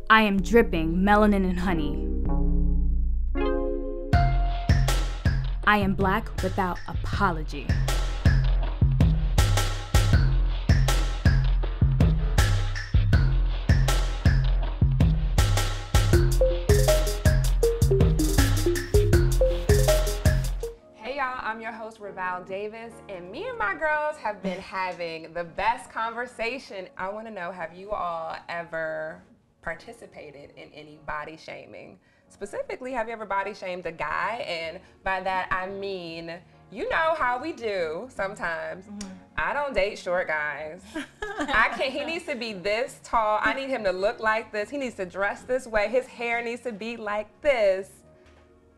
I am dripping melanin and honey. I am black without apology. Hey y'all, I'm your host Raval Davis, and me and my girls have been having the best conversation. I want to know, have you all ever participated in any body shaming? Specifically, have you ever body shamed a guy? And by that I mean, you know how we do sometimes. I don't date short guys. He needs to be this tall. I need him to look like this. He needs to dress this way. His hair needs to be like this.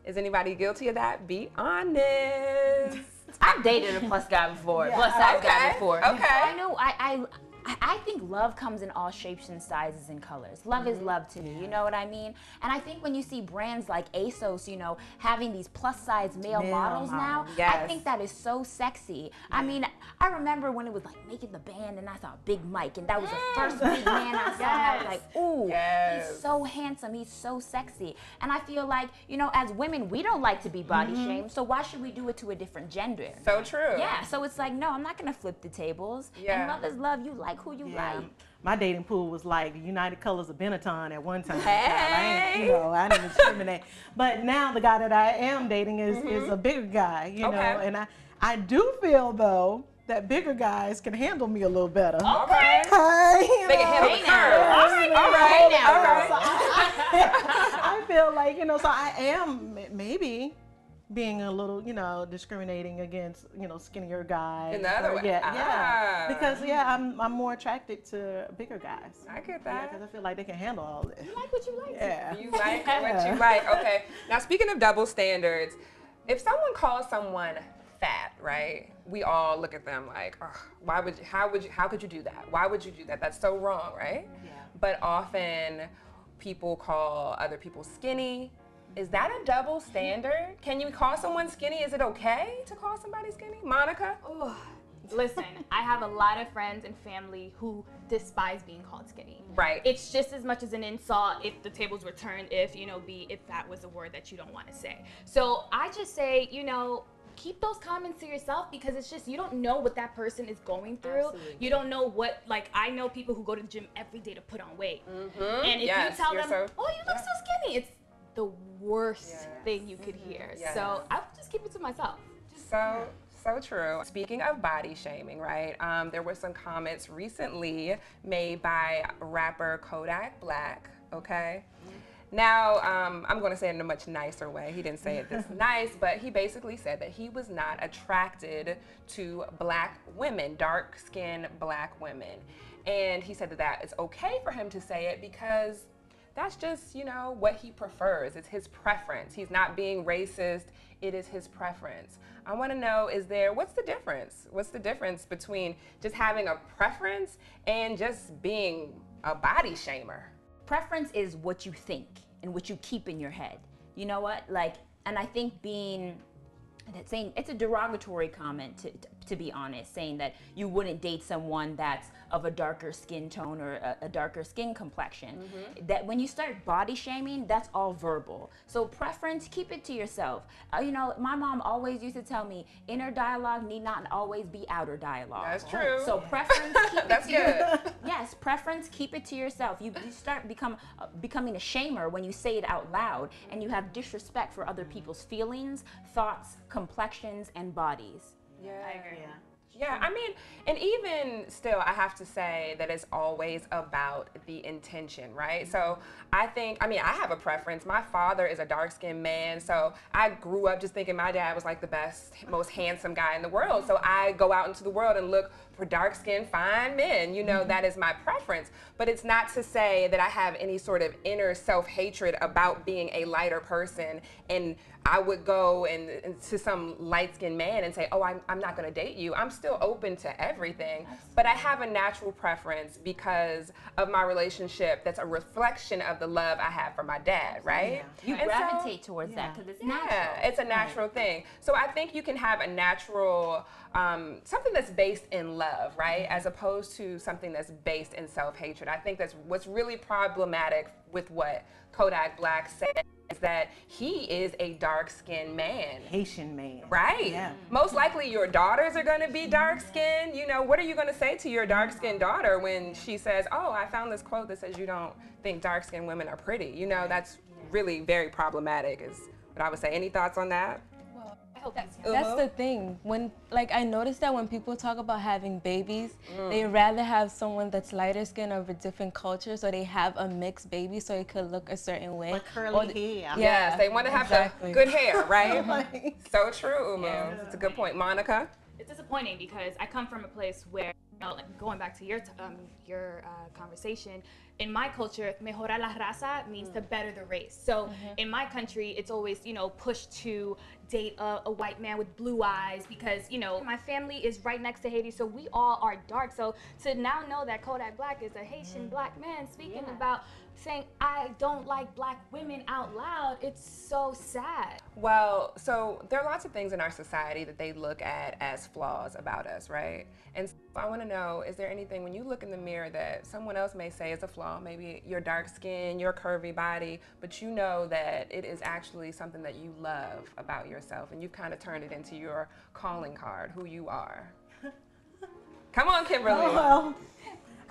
Is anybody guilty of that? Be honest. I've dated a plus guy before, plus size guy before. Okay. I know. I think love comes in all shapes and sizes and colors. Love is love to me, you know what I mean? And I think when you see brands like ASOS, you know, having these plus size male models now, I think that is so sexy. I mean, I remember when it was like making the band and I thought Big Mike, and that was the first big man I saw, and I was like, ooh, he's so handsome, he's so sexy. And I feel like, you know, as women, we don't like to be body shamed, so why should we do it to a different gender? So true. Yeah, so it's like, no, I'm not gonna flip the tables. Yeah. And love is love, you like who you like. My dating pool was like United Colors of Benetton at one time. Hey. I didn't discriminate. But now the guy that I am dating is a bigger guy, you know, and I do feel though that bigger guys can handle me a little better. Okay. They can handle the curve. All right. So I feel like, you know, so I am maybe being a little, you know, discriminating against, you know, skinnier guys. In the other way. Because I'm more attracted to bigger guys. I get that. Because I feel like they can handle all this. You like what you like. Yeah. You like what you like. Okay. Now, speaking of double standards, if someone calls someone fat, right? We all look at them like, oh, how could you do that? Why would you do that? That's so wrong, right? Yeah. But often people call other people skinny. Is that a double standard? Can you call someone skinny? Is it okay to call somebody skinny? Monica? Ooh. Listen, I have a lot of friends and family who despise being called skinny. Right. It's just as much as an insult if the tables were turned, if that was a word that you don't want to say. So I just say, you know, keep those comments to yourself, because it's just, you don't know what that person is going through. Absolutely. You don't know what, like, I know people who go to the gym every day to put on weight. And if you tell them, oh, you look so skinny, it's the worst thing you could hear. So I would just keep it to myself. So true. Speaking of body shaming, right? There were some comments recently made by rapper Kodak Black, okay? Now, I'm going to say it in a much nicer way. He didn't say it this nice, but he basically said that he was not attracted to black women, dark-skinned black women. And he said that it's okay for him to say it because that's just, you know, what he prefers. It's his preference. He's not being racist. It is his preference. I want to know, what's the difference? What's the difference between just having a preference and just being a body shamer? Preference is what you think and what you keep in your head. You know what? Like, and I think saying it's a derogatory comment, to be honest, saying that you wouldn't date someone that's of a darker skin tone or a darker skin complexion. That when you start body shaming, that's all verbal. So preference, keep it to yourself. You know, my mom always used to tell me, inner dialogue need not always be outer dialogue. That's true. So preference, keep That's good. Yes, preference, keep it to yourself. You start becoming a shamer when you say it out loud, and you have disrespect for other people's feelings, thoughts, complexions, and bodies. Yeah, I agree. Yeah, I mean, and even still, I have to say that it's always about the intention, right? So I have a preference. My father is a dark-skinned man, so I grew up just thinking my dad was like the best, most handsome guy in the world. So I go out into the world and look for dark-skinned, fine men. You know, that is my preference. But it's not to say that I have any sort of inner self-hatred about being a lighter person, and I would go and to some light-skinned man and say, oh, I'm not going to date you. I'm still open to everything. But I have a natural preference because of my relationship that's a reflection of the love I have for my dad, right? You gravitate towards that because it's natural. Yeah, it's a natural thing. So I think you can have a natural, something that's based in love. love, right? As opposed to something that's based in self-hatred. I think that's what's really problematic with what Kodak Black said, is that he is a dark-skinned man. Haitian man. Right. Yeah. Most likely your daughters are going to be dark-skinned. You know, what are you going to say to your dark-skinned daughter when she says, oh, I found this quote that says you don't think dark-skinned women are pretty? You know, that's really very problematic is what I would say. Any thoughts on that? That's the thing. When, like, I noticed that when people talk about having babies, they rather have someone that's lighter skin of a different culture, so they have a mixed baby so it could look a certain way. Like curly hair. Yes, they want to have the good hair, right? So true, Oumou. That's a good point. Monica? It's disappointing because I come from a place where, you know, like going back to your conversation, in my culture, mejorar la raza means to better the race. So in my country, it's always, you know, pushed to date a white man with blue eyes because, you know, my family is right next to Haiti, so we all are dark. So to now know that Kodak Black is a Haitian black man speaking about saying, I don't like black women out loud, it's so sad. Well, so there are lots of things in our society that they look at as flaws about us, right? And so I want to know, is there anything when you look in the mirror that someone else may say is a flaw? Maybe your dark skin, your curvy body, but you know that it is actually something that you love about yourself and you've kind of turned it into your calling card, who you are. Come on, Kimberly. Oh,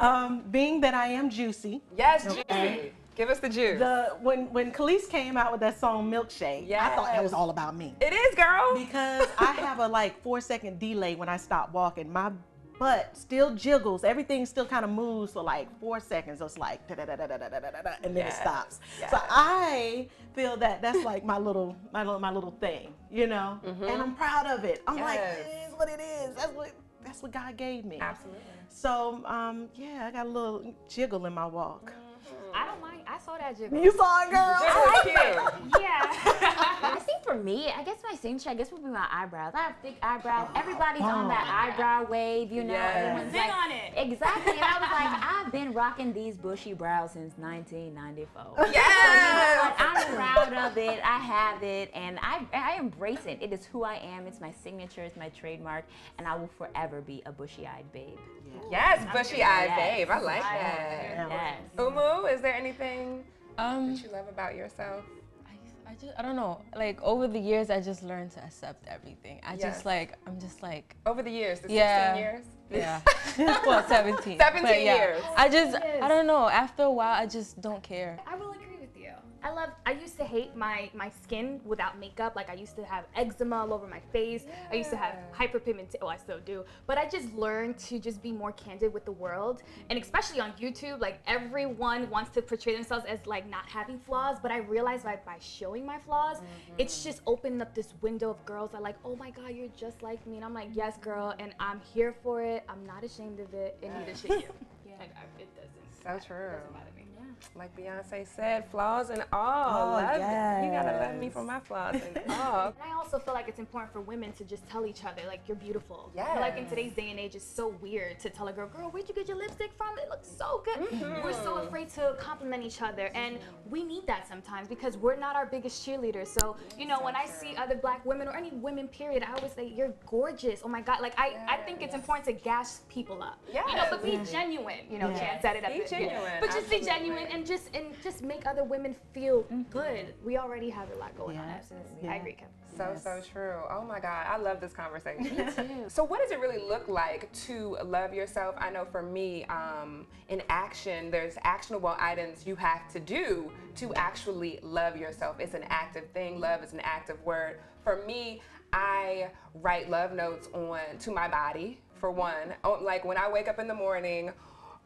well, being that I am juicy. Yes, juicy. Give us the juice. When Khalees came out with that song Milkshake, I thought that was all about me. It is, girl. Because I have a like 4-second delay when I stop walking. My butt still jiggles. Everything still kind of moves for like 4 seconds. So it's like da da da da da da da da, and then it stops. Yes. So I feel that that's like my little thing, you know. And I'm proud of it. I'm like, it is what it is. That's what God gave me. Absolutely. So yeah, I got a little jiggle in my walk. I don't mind. I saw that jiggle. You saw it, girl. Jiggle's cute. Yeah. I think for me, I guess my signature, would be my eyebrows. I have thick eyebrows. Everybody's on that eyebrow wave, you know. Everyone's Been on it. Exactly. And I was like, I've been rocking these bushy brows since 1994. Yes. I'm proud of it. I have it, and I embrace it. It is who I am. It's my signature. It's my trademark, and I will forever be a bushy-eyed babe. Yes, bushy-eyed babe. I like that. Yes. Oumou, is there anything Um, that you love about yourself? I don't know. Like over the years, I just learned to accept everything. I'm just like. Over the years, the 16 Yeah. years? Yeah. Well, 17. 17 But yeah, years. I don't know. After a while, I just don't care. I will agree with you. I used to hate my skin without makeup. Like I used to have eczema all over my face. I used to have hyperpigmentation. Well, I still do. But I just learned to just be more candid with the world. And especially on YouTube, like everyone wants to portray themselves as like not having flaws. But I realized by showing my flaws, it's just opened up this window of girls that are like, oh my God, you're just like me. And I'm like, yes, girl. And I'm here for it. I'm not ashamed of it. And neither should you. Like, it doesn't. So true. It doesn't bother me. Like Beyonce said, flaws and all. Love it. You gotta love me for my flaws and all. And I also feel like it's important for women to just tell each other, like, you're beautiful. Yes. I feel like in today's day and age, it's so weird to tell a girl, where'd you get your lipstick from? It looks so good. We're so afraid to compliment each other. And we need that sometimes because we're not our biggest cheerleaders. So, you know, when I see other black women or any women, period, I always say, you're gorgeous. Oh my God. Like, I think it's important to gas people up. You know, but be genuine. You know, Jan said it at Be genuine. But just be genuine and just make other women feel good. We already have a lot going on. Absolutely. I agree, Kim. So true. Oh my God, I love this conversation. So what does it really look like to love yourself? I know for me, in action, there's actionable items you have to do to actually love yourself. It's an active thing. Love is an active word. For me, I write love notes to my body, for one. Like when I wake up in the morning,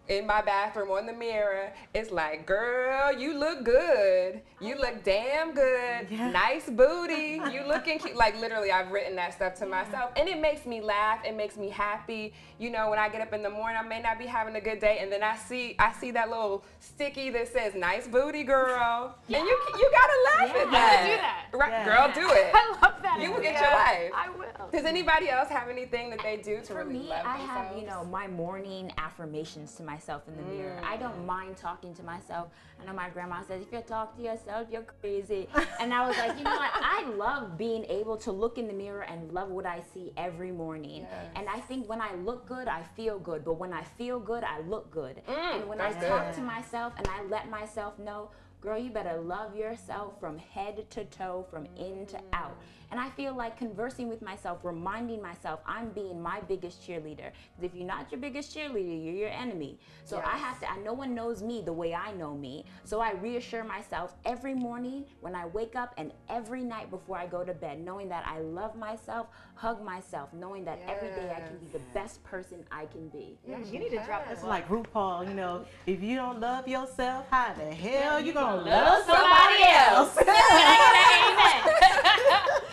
in my bathroom on the mirror, it's like, girl, you look good. You look damn good. Nice booty. You looking cute. Like literally, I've written that stuff to myself, and it makes me laugh. It makes me happy. You know, when I get up in the morning, I may not be having a good day, and then I see that little sticky that says "nice booty, girl," and you gotta laugh at that. Do that. Right, girl, do it. I love that. You will get your life. I will. Does anybody else have anything that they do to For really me, love I themselves? have, my morning affirmations to myself in the mirror. I don't mind talking to myself. I know my grandma says, if you talk to yourself, you're crazy. And I was like, you know what? I love being able to look in the mirror and love what I see every morning. Yes. And I think when I look good, I feel good. But when I feel good, I look good. And when I that's talk good. to myself and I let myself know, girl, you better love yourself from head to toe, from in to out. And I feel like conversing with myself, reminding myself I'm being my biggest cheerleader. Because if you're not your biggest cheerleader, you're your enemy. So I have to, no one knows me the way I know me. So I reassure myself every morning when I wake up and every night before I go to bed, knowing that I love myself, hug myself, knowing that every day I can be the best person I can be. You need to drop this. It's like RuPaul, you know, if you don't love yourself, how the hell you gonna love love somebody else?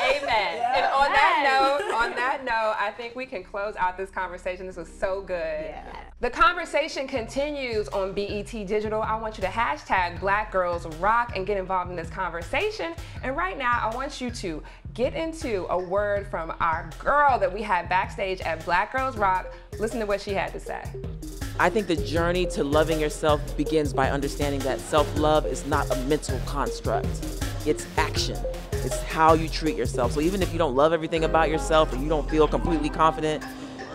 Amen. And on that note, I think we can close out this conversation. This was so good. Yeah. The conversation continues on BET Digital. I want you to hashtag Black Girls Rock and get involved in this conversation. And right now, I want you to get into a word from our girl that we had backstage at Black Girls Rock. Listen to what she had to say. I think the journey to loving yourself begins by understanding that self-love is not a mental construct. It's action. It's how you treat yourself. So even if you don't love everything about yourself or you don't feel completely confident,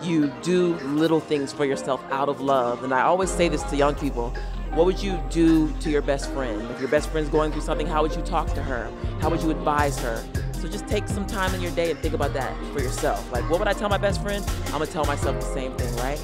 you do little things for yourself out of love. And I always say this to young people. What would you do to your best friend? If your best friend's going through something, how would you talk to her? How would you advise her? So just take some time in your day and think about that for yourself. Like, what would I tell my best friend? I'm gonna tell myself the same thing, right?